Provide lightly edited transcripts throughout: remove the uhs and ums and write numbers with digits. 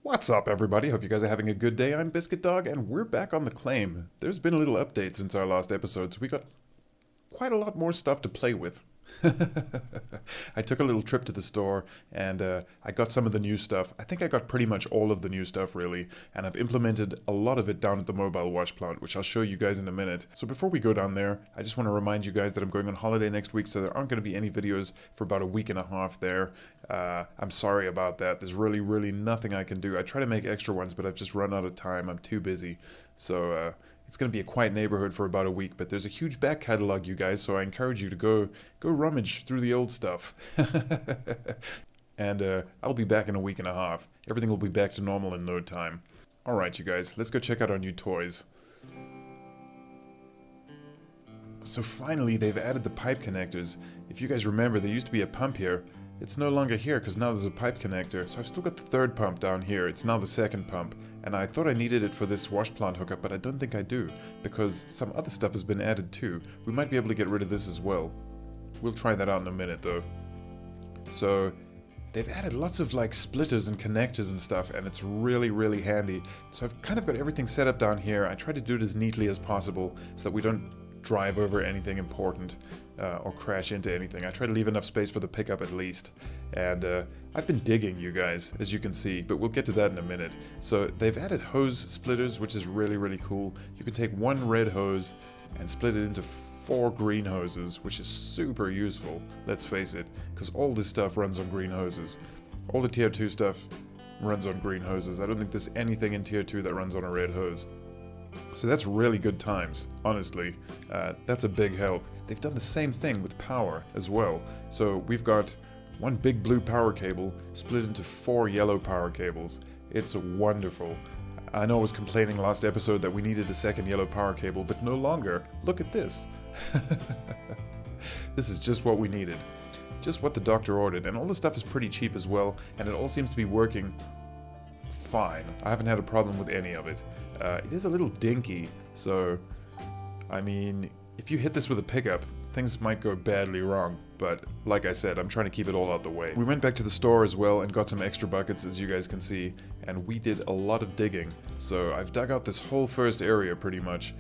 What's up, everybody? Hope you guys are having a good day. I'm Biscuit Dog, and we're back on the claim. There's been a little update since our last episode, so we got quite a lot more stuff to play with. I took a little trip to the store, and I got some of the new stuff. I think I got pretty much all of the new stuff, really, and I've implemented a lot of it down at the mobile wash plant, which I'll show you guys in a minute. So before we go down there, I just want to remind you guys that I'm going on holiday next week, so there aren't going to be any videos for about a week and a half there. I'm sorry about that. There's really nothing I can do. I try to make extra ones, but I've just run out of time. I'm too busy. So it's going to be a quiet neighborhood for about a week, but there's a huge back catalog, you guys, so I encourage you to go rummage through the old stuff. And I'll be back in a week and a half. Everything will be back to normal in no time. Alright, you guys, let's go check out our new toys. So finally, they've added the pipe connectors. If you guys remember, there used to be a pump here. It's no longer here because now there's a pipe connector. So I've still got the third pump down here. It's now the second pump. And I thought I needed it for this wash plant hookup, but I don't think I do, because some other stuff has been added too. We might be able to get rid of this as well. We'll try that out in a minute though. So they've added lots of like splitters and connectors and stuff, and it's really handy. So I've kind of got everything set up down here. I try to do it as neatly as possible so that we don't drive over anything important or crash into anything. I try to leave enough space for the pickup at least. And I've been digging, you guys, as you can see, but we'll get to that in a minute. So they've added hose splitters, which is really cool. You can take one red hose and split it into 4 green hoses, which is super useful, let's face it, because all this stuff runs on green hoses. All the tier 2 stuff runs on green hoses. I don't think there's anything in tier 2 that runs on a red hose. So that's really good times, honestly. That's a big help. They've done the same thing with power as well. So we've got one big blue power cable split into 4 yellow power cables. It's wonderful. I know I was complaining last episode that we needed a second yellow power cable, but no longer. Look at this. This is just what we needed. Just what the doctor ordered, and all the stuff is pretty cheap as well, and it all seems to be working fine. I haven't had a problem with any of it. It is a little dinky, so I mean, if you hit this with a pickup, things might go badly wrong, but like I said, I'm trying to keep it all out the way. We went back to the store as well and got some extra buckets, as you guys can see, and we did a lot of digging. So I've dug out this whole first area pretty much.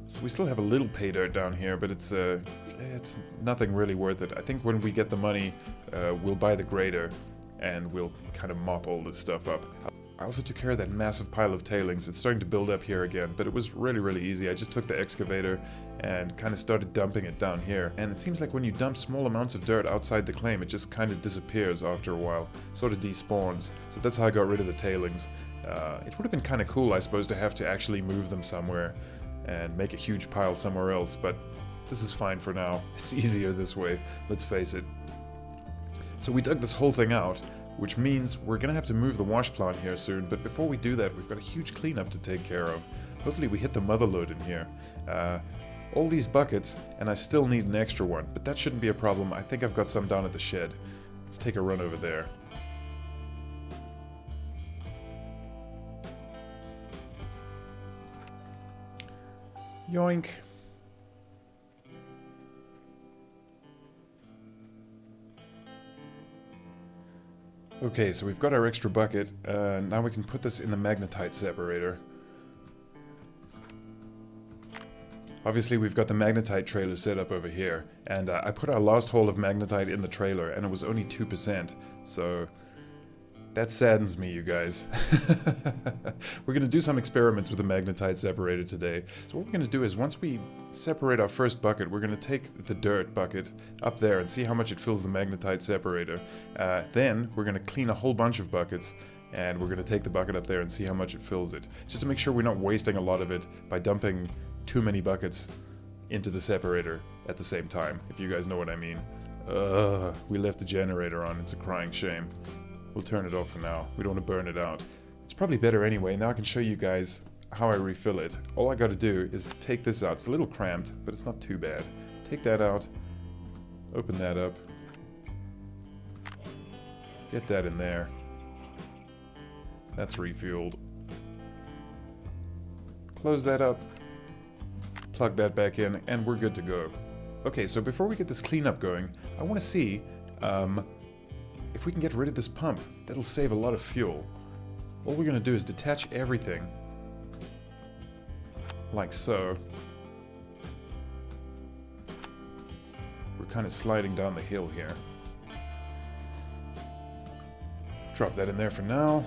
So we still have a little pay dirt down here, but it's nothing really worth it. I think when we get the money, we'll buy the grader and we'll kind of mop all this stuff up. I also took care of that massive pile of tailings. It's starting to build up here again, but it was really easy. I just took the excavator and kind of started dumping it down here. And it seems like when you dump small amounts of dirt outside the claim, it just kind of disappears after a while, sort of despawns. So that's how I got rid of the tailings. It would have been kind of cool, I suppose, to have to actually move them somewhere and make a huge pile somewhere else, but this is fine for now. It's easier this way, let's face it. So we dug this whole thing out, which means we're gonna have to move the wash plant here soon, but before we do that, we've got a huge cleanup to take care of. Hopefully we hit the mother load in here. All these buckets, and I still need an extra one, but that shouldn't be a problem. I think I've got some down at the shed. Let's take a run over there. Yoink. Okay, so we've got our extra bucket. Now we can put this in the Magnetite separator. Obviously we've got the Magnetite trailer set up over here, and I put our last haul of Magnetite in the trailer, and it was only 2%, so that saddens me, you guys. We're going to do some experiments with the Magnetite separator today. So what we're going to do is, once we separate our first bucket, we're going to take the dirt bucket up there and see how much it fills the Magnetite separator. Then we're going to clean a whole bunch of buckets, and we're going to take the bucket up there and see how much it fills it. Just to make sure we're not wasting a lot of it by dumping too many buckets into the separator at the same time, if you guys know what I mean. We left the generator on. It's a crying shame. We'll turn it off for now. We don't want to burn it out. It's probably better anyway. Now I can show you guys how I refill it. All I gotta do is take this out. It's a little cramped, but it's not too bad. Take that out. Open that up. Get that in there. That's refueled. Close that up. Plug that back in, and we're good to go. Okay, so before we get this cleanup going, I want to see if we can get rid of this pump. That'll save a lot of fuel. all we're going to do is detach everything. Like so. We're kind of sliding down the hill here. Drop that in there for now.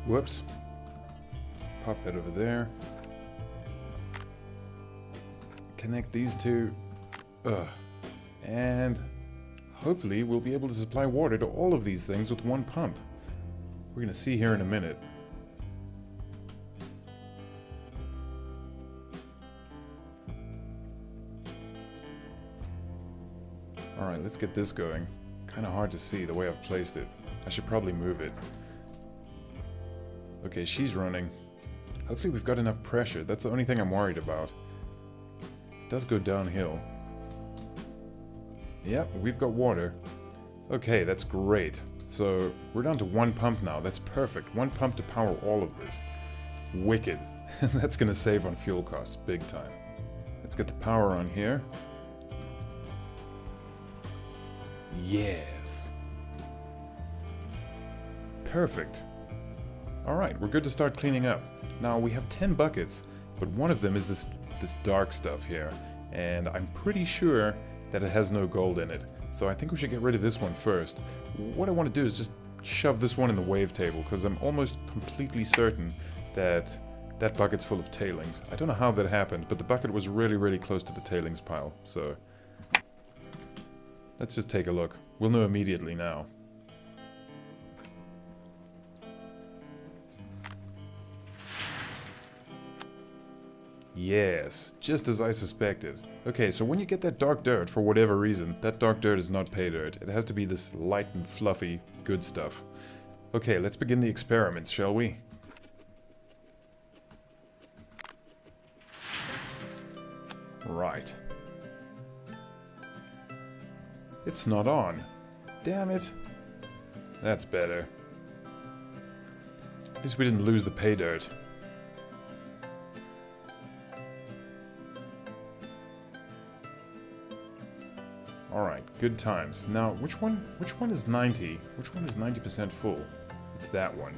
Whoops. Pop that over there. Connect these two. And hopefully we'll be able to supply water to all of these things with one pump. We're going to see here in a minute. Alright, let's get this going. Kind of hard to see the way I've placed it. I should probably move it. Okay, she's running. Hopefully we've got enough pressure. That's the only thing I'm worried about. It does go downhill. Yep, we've got water. Okay, that's great. So, we're down to one pump now. That's perfect. One pump to power all of this. Wicked. That's gonna save on fuel costs, big time. Let's get the power on here. Yes. Perfect. Alright, we're good to start cleaning up. Now, we have 10 buckets, but one of them is this dark stuff here. And I'm pretty sure that it has no gold in it. So I think we should get rid of this one first. What I want to do is just shove this one in the wave table, because I'm almost completely certain that that bucket's full of tailings. I don't know how that happened, but the bucket was really, really close to the tailings pile. So let's just take a look. We'll know immediately now. Yes, just as I suspected. Okay, so when you get that dark dirt, for whatever reason, that dark dirt is not pay dirt. It has to be this light and fluffy, good stuff. Okay, let's begin the experiments, shall we? Right. It's not on. Damn it. That's better. At least we didn't lose the pay dirt. Alright, good times. Now, which one is 90? Which one is 90% full? It's that one.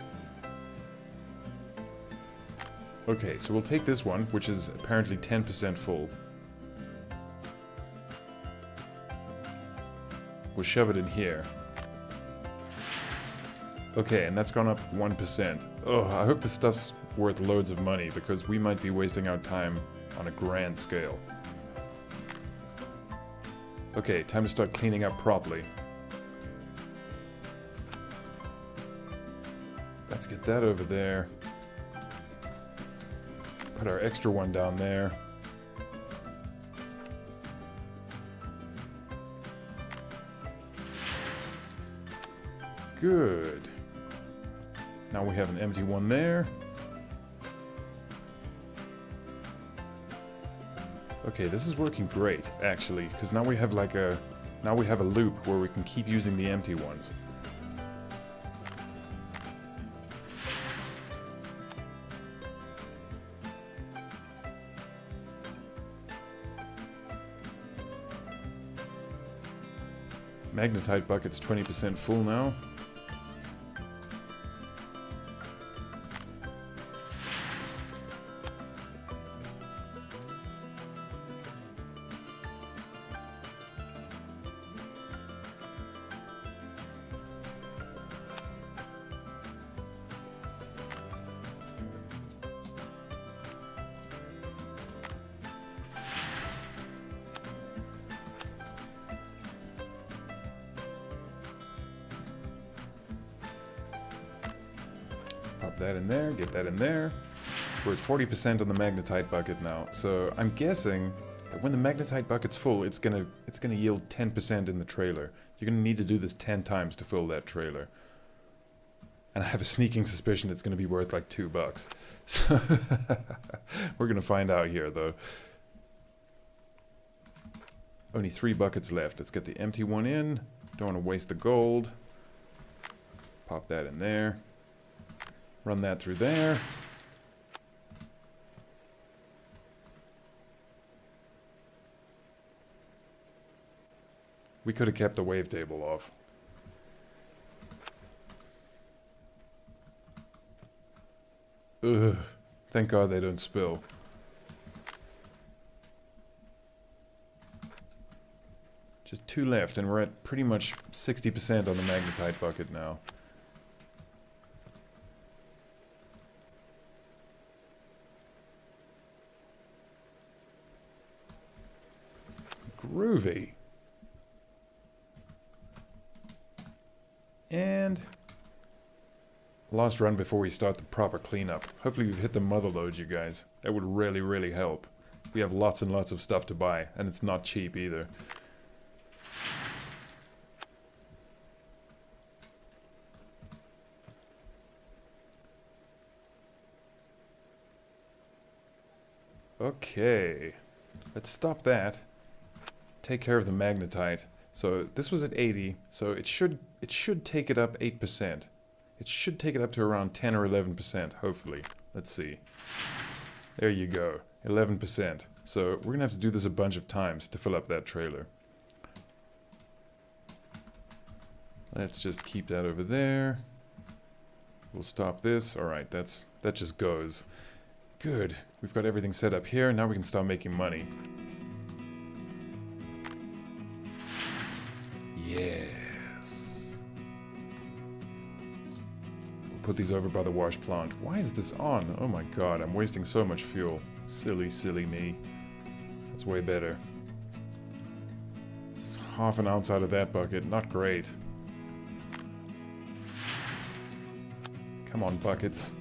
Okay, so we'll take this one, which is apparently 10% full. We'll shove it in here. Okay, and that's gone up 1%. Oh, I hope this stuff's worth loads of money, because we might be wasting our time on a grand scale. Okay, time to start cleaning up properly. Let's get that over there. Put our extra one down there. Good. Now we have an empty one there. Okay, this is working great, actually, because now we have like a loop where we can keep using the empty ones. Magnetite bucket's 20% full now. Pop that in there, get that in there. We're at 40% on the magnetite bucket now, so I'm guessing that when the magnetite bucket's full, it's gonna yield 10% in the trailer. You're gonna need to do this 10 times to fill that trailer. And I have a sneaking suspicion it's gonna be worth like $2. So we're gonna find out here, though. Only 3 buckets left. Let's get the empty one in. Don't want to waste the gold. Pop that in there. Run that through there. We could have kept the wavetable off. Ugh. Thank God they don't spill. Just 2 left, and we're at pretty much 60% on the magnetite bucket now. Groovy. And last run before we start the proper cleanup. Hopefully we've hit the mother load, you guys. That would really, really help. We have lots and lots of stuff to buy, and it's not cheap either. Okay, let's stop that. Take care of the magnetite. So this was at 80, so it should take it up 8%. It should take it up to around 10 or 11%, hopefully. Let's see. There you go, 11%. So we're gonna have to do this a bunch of times to fill up that trailer. Let's just keep that over there. We'll stop this. Alright, that just goes. Good. We've got everything set up here. Now we can start making money. Yes. We'll put these over by the wash plant. Why is this on? Oh my god, I'm wasting so much fuel. Silly, silly me. That's way better. It's half an ounce out of that bucket. Not great. Come on, buckets.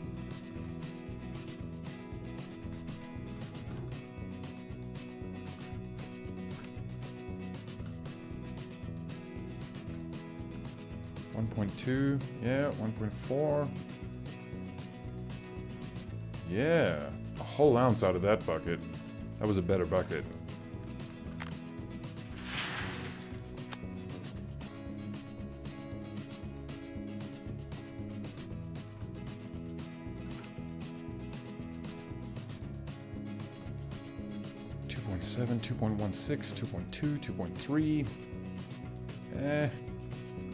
.2, yeah, 1.4. Yeah, a whole ounce out of that bucket. That was a better bucket. .7, 2.16, 2.2, 2.3.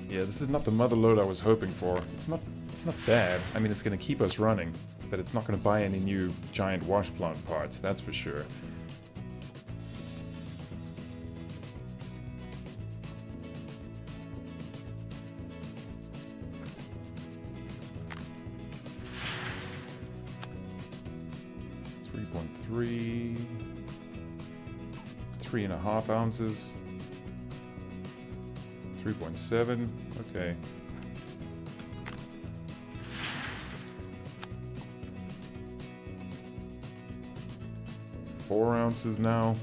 Yeah, this is not the mother load I was hoping for. It's not bad. I mean, it's going to keep us running, but it's not going to buy any new giant wash plant parts, that's for sure. .3, 3.5 ounces. 3.7, okay. Four ounces now.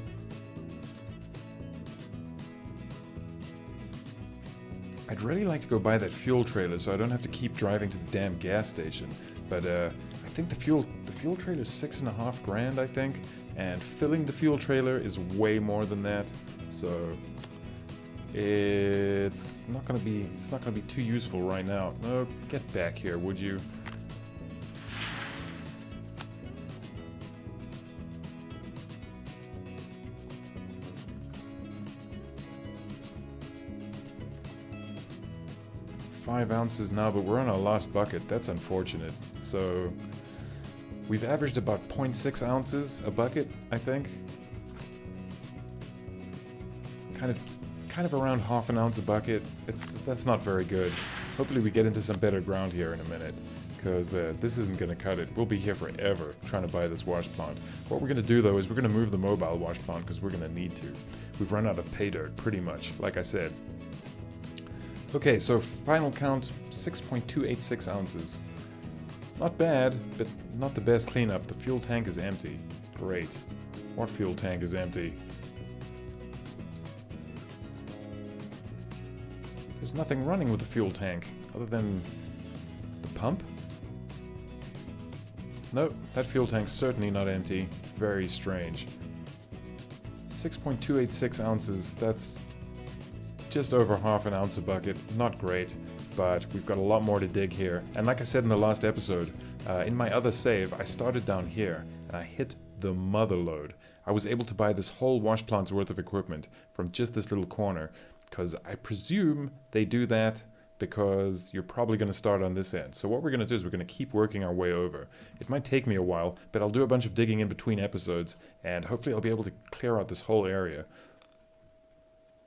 I'd really like to go buy that fuel trailer so I don't have to keep driving to the damn gas station. But I think the fuel trailer is $6.5 grand, I think, and filling the fuel trailer is way more than that. So it's not gonna be too useful right now. No, get back here, would you? $5 ounces now, but we're on our last bucket. That's unfortunate. So we've averaged about 0.6 ounces a bucket, I think. Kind of around half an ounce a bucket. That's not very good. Hopefully we get into some better ground here in a minute, because this isn't going to cut it. We'll be here forever trying to buy this wash plant. What we're going to do though is we're going to move the mobile wash plant because we're going to need to. We've run out of pay dirt, pretty much, like I said. Okay, so final count, 6.286 ounces. Not bad, but not the best cleanup. The fuel tank is empty. Great. What fuel tank is empty? There's nothing running with the fuel tank, other than the pump? Nope, that fuel tank's certainly not empty. Very strange. 6.286 ounces, that's just over half an ounce a bucket. Not great, but we've got a lot more to dig here. And like I said in the last episode, in my other save, I started down here, and I hit the mother load. I was able to buy this whole wash plant's worth of equipment from just this little corner, because I presume they do that because you're probably going to start on this end. So what we're going to do is we're going to keep working our way over. It might take me a while, but I'll do a bunch of digging in between episodes, and hopefully I'll be able to clear out this whole area.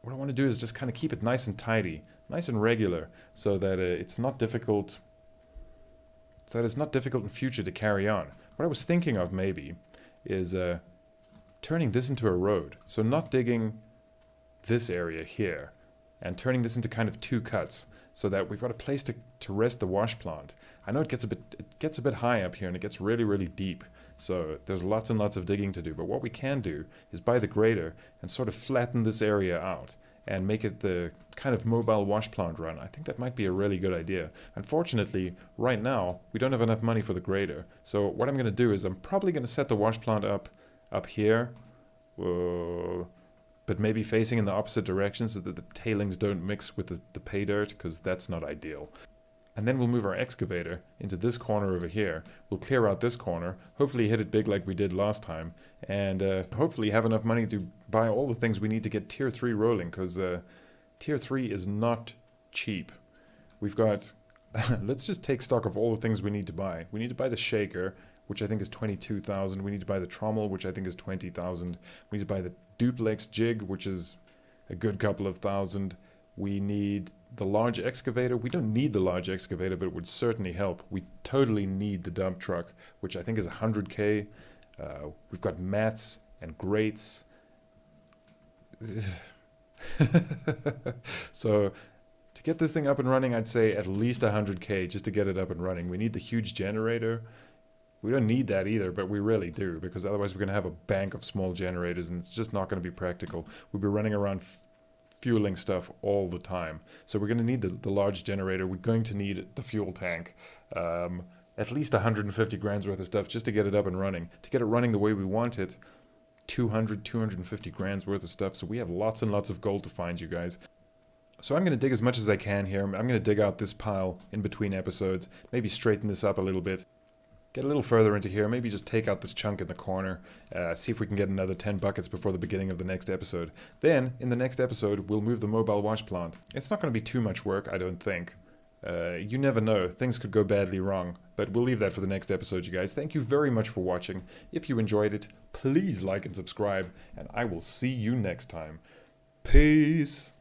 What I want to do is just kind of keep it nice and tidy, nice and regular, so that it's not difficult. So that it's not difficult in future to carry on. What I was thinking of maybe is turning this into a road. So not digging this area here, and turning this into kind of two cuts, so that we've got a place to rest the wash plant. I know it gets a bit high up here, and it gets really, really deep. So there's lots and lots of digging to do. But what we can do is buy the grader and sort of flatten this area out and make it the kind of mobile wash plant run. I think that might be a really good idea. Unfortunately, right now, we don't have enough money for the grader. So what I'm going to do is I'm probably going to set the wash plant up here. But maybe facing in the opposite direction so that the tailings don't mix with the pay dirt, because that's not ideal. And then we'll move our excavator into this corner over here. We'll clear out this corner, hopefully hit it big like we did last time, and hopefully have enough money to buy all the things we need to get Tier 3 rolling, because Tier 3 is not cheap. We've got... let's just take stock of all the things we need to buy. We need to buy the shaker, which I think is 22,000. We need to buy the trommel, which I think is 20,000. We need to buy the duplex jig, which is a good couple of thousand. We need the large excavator. We don't need the large excavator, but it would certainly help. We totally need the dump truck, which I think is 100k. We've got mats and grates. So to get this thing up and running, I'd say at least 100k just to get it up and running. We need the huge generator. We don't need that either, but we really do, because otherwise we're going to have a bank of small generators, and it's just not going to be practical. We'll be running around fueling stuff all the time. So we're going to need the large generator. We're going to need the fuel tank. At least 150 grand's worth of stuff just to get it up and running. To get it running the way we want it, 250 grand's worth of stuff. So we have lots and lots of gold to find, you guys. So I'm going to dig as much as I can here. I'm going to dig out this pile in between episodes, maybe straighten this up a little bit. Get a little further into here, maybe just take out this chunk in the corner, see if we can get another 10 buckets before the beginning of the next episode. Then, in the next episode, we'll move the mobile wash plant. It's not going to be too much work, I don't think. You never know, things could go badly wrong, but we'll leave that for the next episode, you guys. Thank you very much for watching. If you enjoyed it, please like and subscribe, and I will see you next time. Peace!